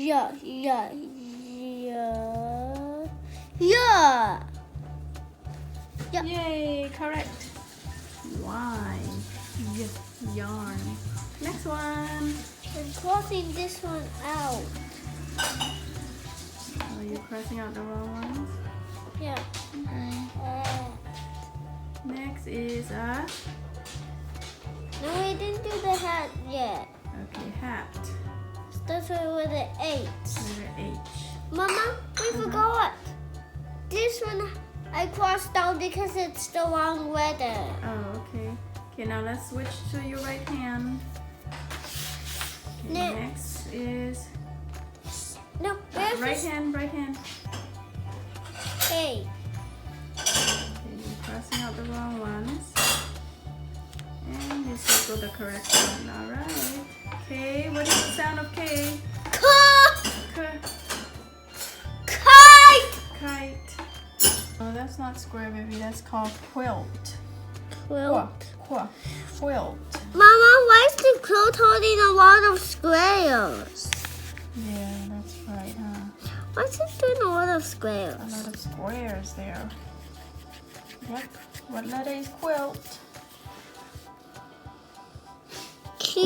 Yeah. Yay, correct. Y. Yarn. Next one. I'm crossing this one out. Are you crossing out the wrong ones? Yeah. Okay. Next is a... No, we didn't do the hat yet. Okay, hat. Starts with an H. Letter H. Mama, we forgot. This one I crossed out because it's the wrong letter. Oh, okay. Okay, now let's switch to your right hand. Okay, next is... No, where's Right this? hand, right hand. K. Okay, you're crossing out the wrong ones. And you circle the correct one. Alright. K, what is the sound of K? K. Kite. Kite. Oh, that's not square, baby. That's called quilt. Quilt. Quilt. Mama, why is the quilt holding a lot of squares? Yeah, that's right, huh? Why is it doing a lot of A squares? lot of squares there. Yep. What letter is quilt? Q.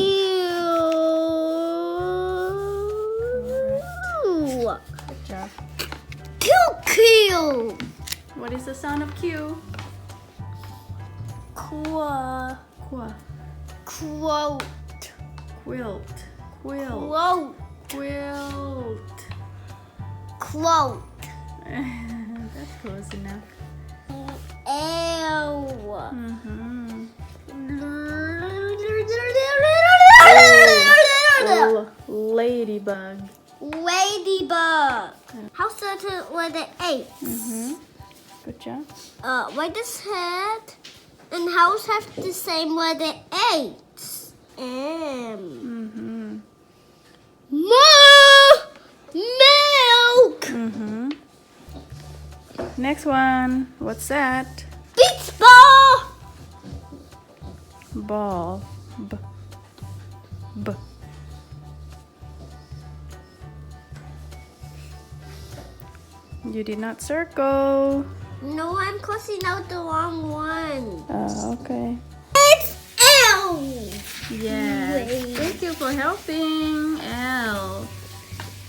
Good job. Q. What is the sound of Q? Quote. Qua. Quote. Quilt. Quilt. Quote. Quilt. Quote. That's close enough. L. Mm-hmm. Ladybug. Ladybug. How certain with the H? Mm-hmm. Good job. Why does head and house have the same with the H? M. Mm-hmm. Milk. Mm-hmm. Next one. What's that? Beach ball. Ball. B. You did not circle. No, I'm crossing out the wrong one. Oh, okay. It's L. Yes. Wait. Thank you for helping. L.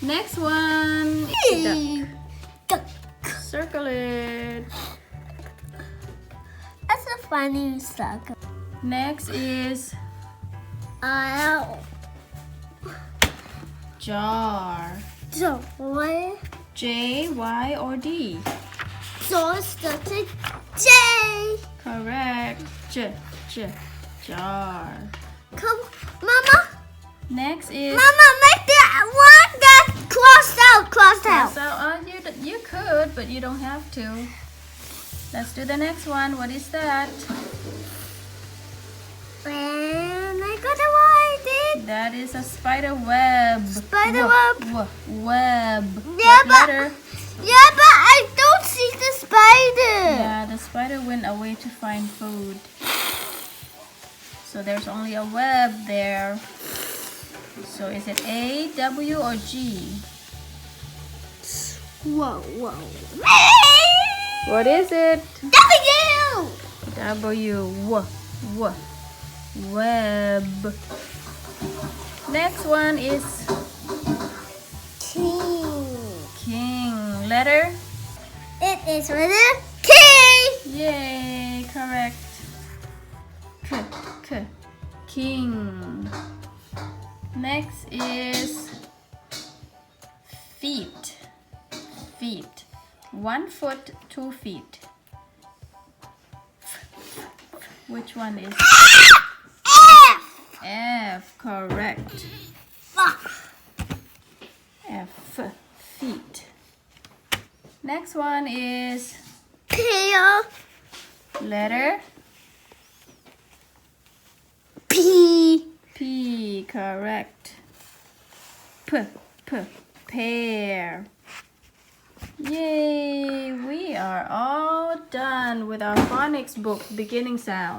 Next one. Duck. Circle it. That's a funny sucker. Next is L. jar. So what? J, Y, or D? So it starts with J. Correct. Jar. Come, Mama. Next is Mama, make that one that's crossed out. cross out. You could, but you don't have to. Let's do the next one. What is that? And I got it right. That is a spider web. Spider web. Web. Yeah, What letter? Yeah, but I don't see the spider. Yeah, the spider went away to find food. So there's only a web there. So is it A, W, or G? Whoa. What is it? W. W. Web. Next one is King. Letter? It is with a K. Yay, correct. King. Next is feet. 1 foot, 2 feet. Which one is F? Correct. F, feet. Next one is Pear. letter P. P. Correct. Pear. Yay! We are all done with our phonics book beginning sound.